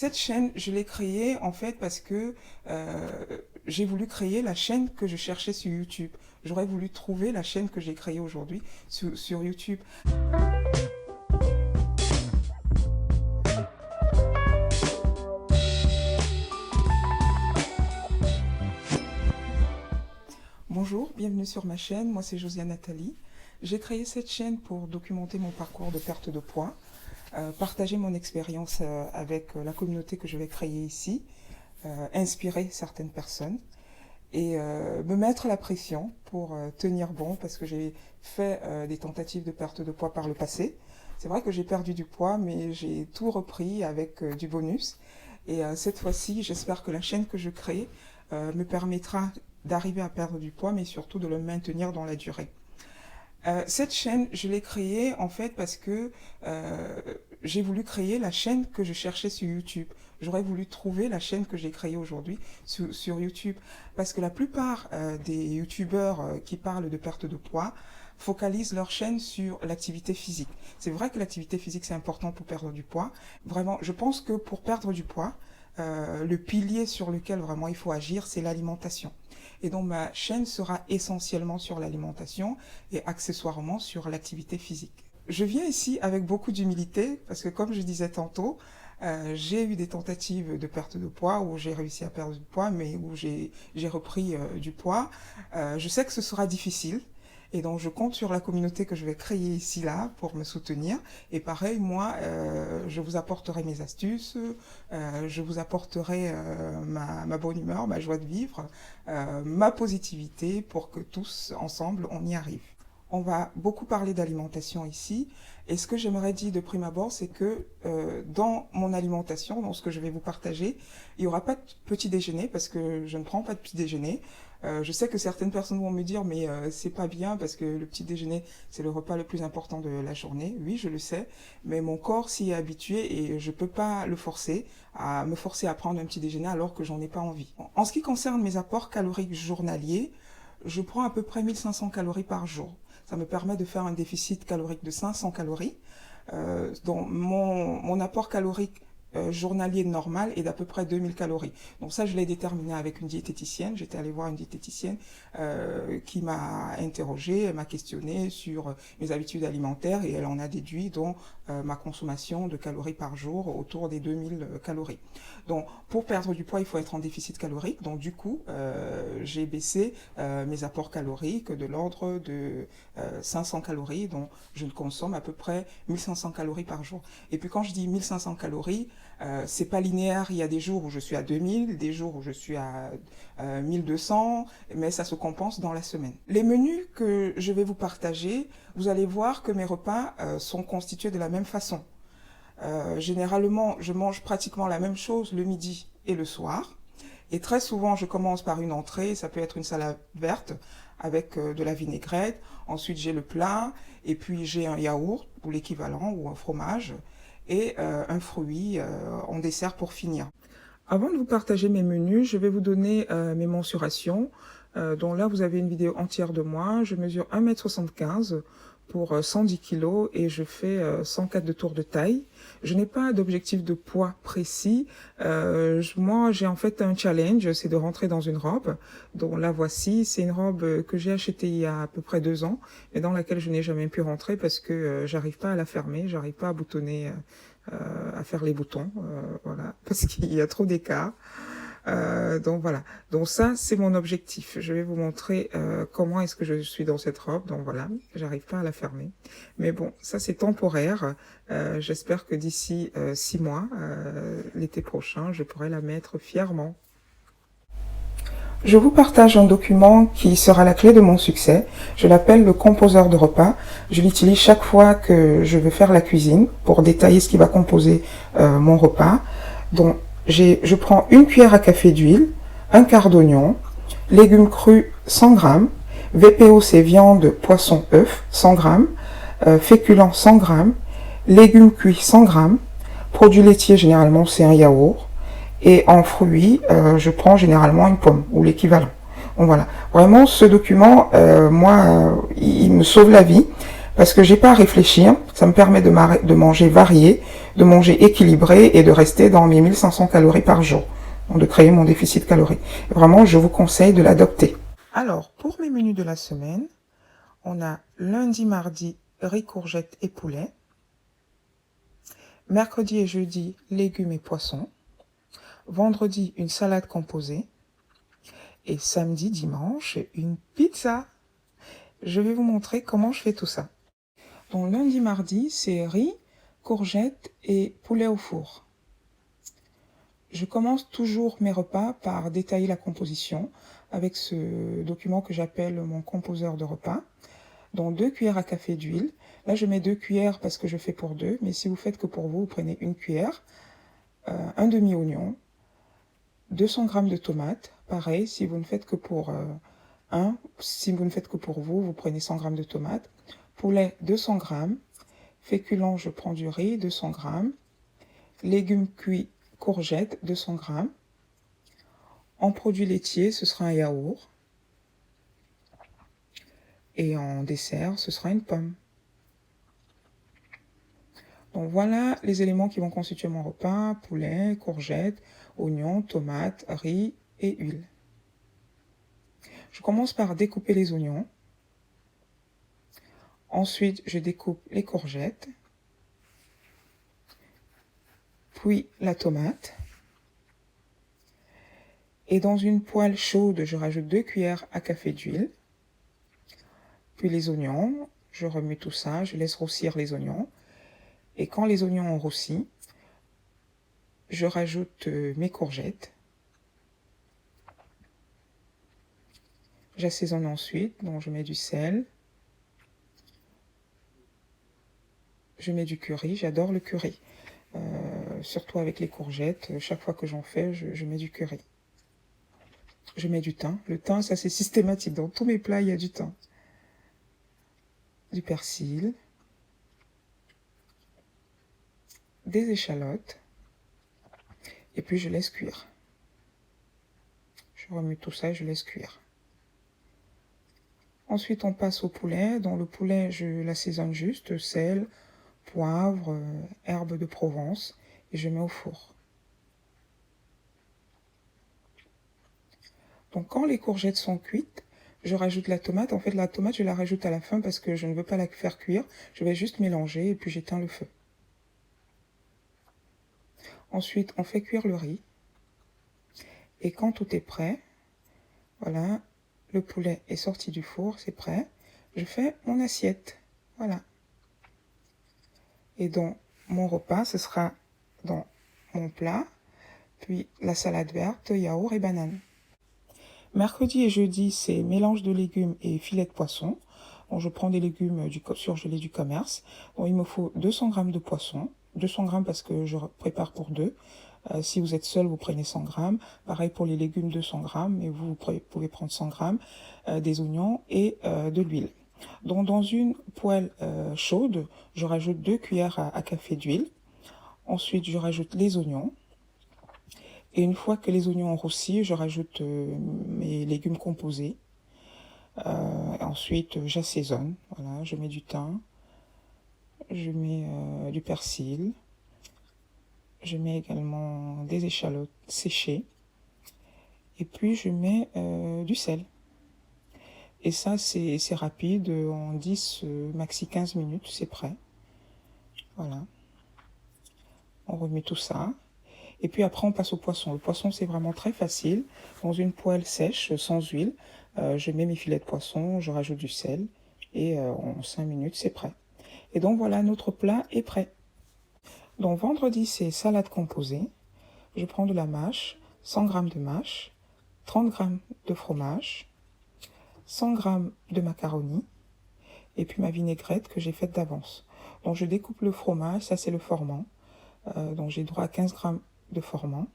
Cette chaîne, je l'ai créée en fait parce que j'ai voulu créer la chaîne que je cherchais sur YouTube. J'aurais voulu trouver la chaîne que j'ai créée aujourd'hui sur YouTube. Bonjour, bienvenue sur ma chaîne, moi c'est Josiane Nathalie. J'ai créé cette chaîne pour documenter mon parcours de perte de poids, partager mon expérience avec la communauté que je vais créer ici, inspirer certaines personnes et me mettre la pression pour tenir bon parce que j'ai fait des tentatives de perte de poids par le passé. C'est vrai que j'ai perdu du poids mais j'ai tout repris avec du bonus et cette fois-ci j'espère que la chaîne que je crée me permettra d'arriver à perdre du poids mais surtout de le maintenir dans la durée. Cette chaîne, je l'ai créée en fait parce que j'ai voulu créer la chaîne que je cherchais sur YouTube. J'aurais voulu trouver la chaîne que j'ai créée aujourd'hui sur YouTube. Parce que la plupart des YouTubeurs qui parlent de perte de poids focalisent leur chaîne sur l'activité physique. C'est vrai que l'activité physique c'est important pour perdre du poids. Vraiment, je pense que pour perdre du poids, le pilier sur lequel vraiment il faut agir, c'est l'alimentation. Et donc ma chaîne sera essentiellement sur l'alimentation et accessoirement sur l'activité physique. Je viens ici avec beaucoup d'humilité parce que comme je disais tantôt, j'ai eu des tentatives de perte de poids où j'ai réussi à perdre du poids mais où j'ai repris du poids. Je sais que ce sera difficile. Et donc, je compte sur la communauté que je vais créer ici, là, pour me soutenir. Et pareil, moi, je vous apporterai mes astuces, je vous apporterai ma bonne humeur, ma joie de vivre, ma positivité pour que tous, ensemble, on y arrive. On va beaucoup parler d'alimentation ici. Et ce que j'aimerais dire de prime abord, c'est que dans mon alimentation, dans ce que je vais vous partager, il n'y aura pas de petit déjeuner parce que je ne prends pas de petit déjeuner. Je sais que certaines personnes vont me dire mais c'est pas bien parce que le petit déjeuner c'est le repas le plus important de la journée. Oui, je le sais, mais mon corps s'y est habitué et je peux pas me forcer à prendre un petit déjeuner alors que j'en ai pas envie. En ce qui concerne mes apports caloriques journaliers, je prends à peu près 1500 calories par jour. Ça me permet de faire un déficit calorique de 500 calories. Donc mon apport calorique journalier normal est d'à peu près 2000 calories. Donc ça, je l'ai déterminé avec une diététicienne. J'étais allée voir une diététicienne qui m'a interrogée, elle m'a questionné sur mes habitudes alimentaires et elle en a déduit donc ma consommation de calories par jour autour des 2000 calories. Donc pour perdre du poids, il faut être en déficit calorique. Donc du coup, j'ai baissé mes apports caloriques de l'ordre de 500 calories. Donc je ne consomme à peu près 1500 calories par jour. Et puis quand je dis 1500 calories, c'est pas linéaire, il y a des jours où je suis à 2000, des jours où je suis à 1200, mais ça se compense dans la semaine. Les menus que je vais vous partager, vous allez voir que mes repas sont constitués de la même façon. Généralement, je mange pratiquement la même chose le midi et le soir. Et très souvent, je commence par une entrée, ça peut être une salade verte avec de la vinaigrette. Ensuite, j'ai le plat, et puis j'ai un yaourt ou l'équivalent, ou un fromage, et un fruit en dessert pour finir. Avant de vous partager mes menus, je vais vous donner mes mensurations. Donc là, vous avez une vidéo entière de moi. Je mesure 1,75 m pour 110 kg et je fais 104 de tour de taille. Je n'ai pas d'objectif de poids précis. Moi, j'ai en fait un challenge, c'est de rentrer dans une robe. Donc la voici, c'est une robe que j'ai achetée il y a à peu près 2 ans, mais dans laquelle je n'ai jamais pu rentrer parce que j'arrive pas à la fermer, j'arrive pas à boutonner, à faire les boutons, voilà, parce qu'il y a trop d'écart. Donc voilà, donc ça c'est mon objectif. Je vais vous montrer comment est-ce que je suis dans cette robe. Donc voilà, j'arrive pas à la fermer, mais bon, ça c'est temporaire. J'espère que d'ici 6 mois, l'été prochain, je pourrai la mettre fièrement. Je vous partage un document qui sera la clé de mon succès. Je l'appelle le composeur de repas. Je l'utilise chaque fois que je veux faire la cuisine pour détailler ce qui va composer mon repas. Donc je prends une cuillère à café d'huile, un quart d'oignon, légumes crus 100 g, VPO c'est viande, poisson, œuf 100 g, féculents 100 g, légumes cuits 100 g, produits laitiers généralement c'est un yaourt, et en fruits je prends généralement une pomme ou l'équivalent. Donc voilà, vraiment ce document, moi, il me sauve la vie parce que j'ai pas à réfléchir. Ça me permet de manger varié, de manger équilibré et de rester dans mes 1500 calories par jour. Donc de créer mon déficit calorique. Vraiment, je vous conseille de l'adopter. Alors, pour mes menus de la semaine, on a lundi, mardi, riz, courgettes et poulet. Mercredi et jeudi, légumes et poissons. Vendredi, une salade composée. Et samedi, dimanche, une pizza. Je vais vous montrer comment je fais tout ça. Donc lundi, mardi, c'est riz, courgettes et poulet au four. Je commence toujours mes repas par détailler la composition avec ce document que j'appelle mon composeur de repas. Donc 2 cuillères à café d'huile. Là, je mets 2 cuillères parce que je fais pour 2, mais si vous faites que pour vous, vous prenez 1 cuillère. Un demi-oignon, 200 g de tomates. Pareil, si vous ne faites que pour si vous ne faites que pour vous, vous prenez 100 g de tomates. Poulet, 200 g. Féculents, je prends du riz, 200 g. Légumes cuits, courgettes, 200 g. En produit laitier, ce sera un yaourt. Et en dessert, ce sera une pomme. Donc voilà les éléments qui vont constituer mon repas: poulet, courgettes, oignons, tomates, riz et huile. Je commence par découper les oignons. Ensuite, je découpe les courgettes, puis la tomate. Et dans une poêle chaude, je rajoute 2 cuillères à café d'huile. Puis les oignons, je remets tout ça, je laisse roussir les oignons. Et quand les oignons ont roussi, je rajoute mes courgettes. J'assaisonne ensuite, donc je mets du sel. Je mets du curry, j'adore le curry. Surtout avec les courgettes, chaque fois que j'en fais, je mets du curry. Je mets du thym. Le thym, ça c'est systématique. Dans tous mes plats, il y a du thym. Du persil. Des échalotes. Et puis je laisse cuire. Je remue tout ça et je laisse cuire. Ensuite, on passe au poulet. Dans le poulet, je l'assaisonne juste, sel, poivre, herbes de Provence. Et je mets au four. Donc quand les courgettes sont cuites, je rajoute la tomate. En fait, la tomate, je la rajoute à la fin parce que je ne veux pas la faire cuire. Je vais juste mélanger et puis j'éteins le feu. Ensuite, on fait cuire le riz. Et quand tout est prêt, voilà, le poulet est sorti du four, c'est prêt. Je fais mon assiette. Voilà. Et donc, mon repas, ce sera dans mon plat, puis la salade verte, yaourt et banane. Mercredi et jeudi, c'est mélange de légumes et filet de poisson. Donc, je prends des légumes surgelés du commerce. Donc, il me faut 200 g de poisson. 200 g parce que je prépare pour 2. Si vous êtes seul, vous prenez 100 g. Pareil pour les légumes, 200 g. Mais vous pouvez prendre 100 g, des oignons et de l'huile. Donc, dans une poêle chaude, je rajoute 2 cuillères à café d'huile. Ensuite, je rajoute les oignons. Et une fois que les oignons ont roussi, je rajoute mes légumes composés. Ensuite, j'assaisonne. Voilà, je mets du thym. Je mets du persil. Je mets également des échalotes séchées. Et puis, je mets du sel. Et ça, c'est rapide. En 10, maxi 15 minutes, c'est prêt. Voilà. On remet tout ça. Et puis après, on passe au poisson. Le poisson, c'est vraiment très facile. Dans une poêle sèche, sans huile, je mets mes filets de poisson, je rajoute du sel. Et en 5 minutes, c'est prêt. Et donc voilà, notre plat est prêt. Donc vendredi, c'est salade composée. Je prends de la mâche, 100 g de mâche, 30 g de fromage, 100 g de macaroni, et puis ma vinaigrette que j'ai faite d'avance. Donc je découpe le fromage, ça c'est le formant. Donc j'ai droit à 15 g de formant.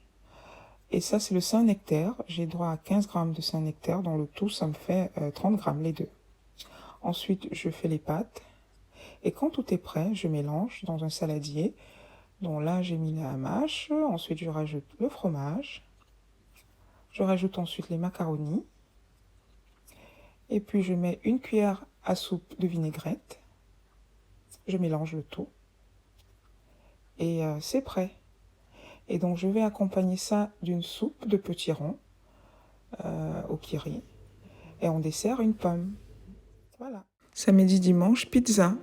Et ça, c'est le Saint-Nectaire. J'ai droit à 15 g de Saint-Nectaire. Dans le tout, ça me fait 30 g les deux. Ensuite, je fais les pâtes. Et quand tout est prêt, je mélange dans un saladier. Donc là, j'ai mis la mâche. Ensuite, je rajoute le fromage. Je rajoute ensuite les macaronis. Et puis, je mets une cuillère à soupe de vinaigrette. Je mélange le tout. Et c'est prêt. Et donc, je vais accompagner ça d'une soupe de petits ronds au kiri. Et en dessert, une pomme. Voilà. Samedi, dimanche, pizza.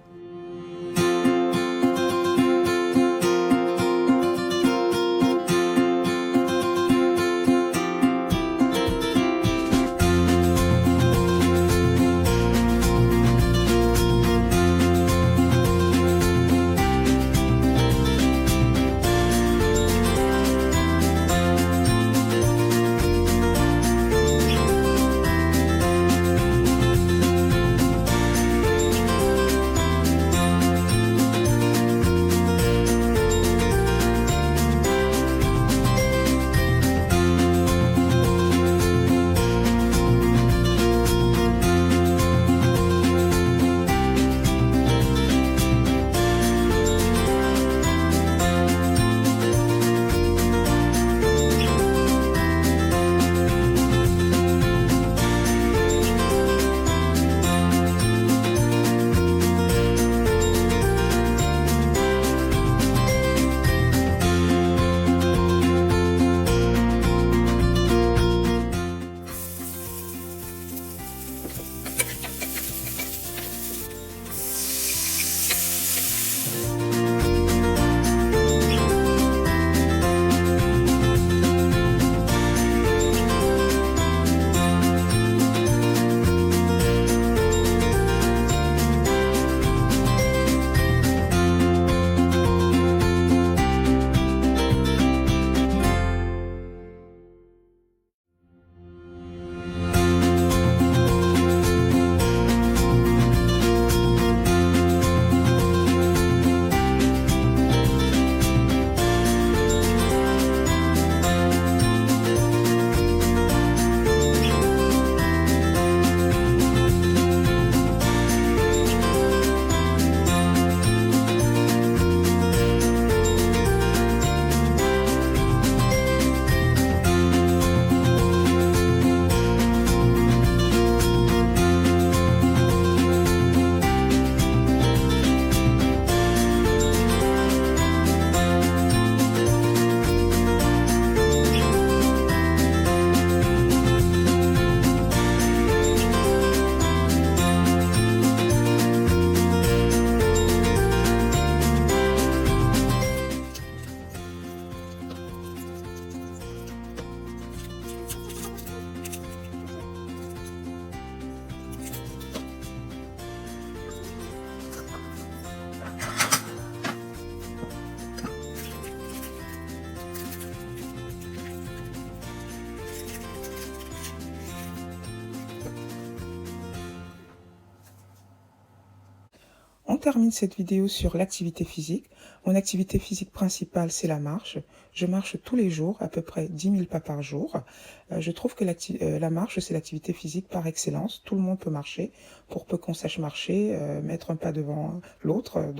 On termine cette vidéo sur l'activité physique. Mon activité physique principale, c'est la marche. Je marche tous les jours, à peu près 10 000 pas par jour. Je trouve que la marche, c'est l'activité physique par excellence. Tout le monde peut marcher. Pour peu qu'on sache marcher, mettre un pas devant l'autre,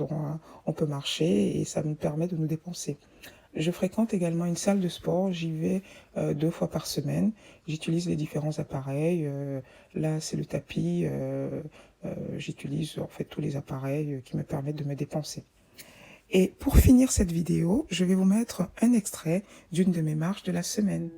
on peut marcher et ça nous permet de nous dépenser. Je fréquente également une salle de sport, j'y vais 2 fois par semaine. J'utilise les différents appareils. Là, c'est le tapis. J'utilise en fait tous les appareils qui me permettent de me dépenser. Et pour finir cette vidéo, je vais vous mettre un extrait d'une de mes marches de la semaine.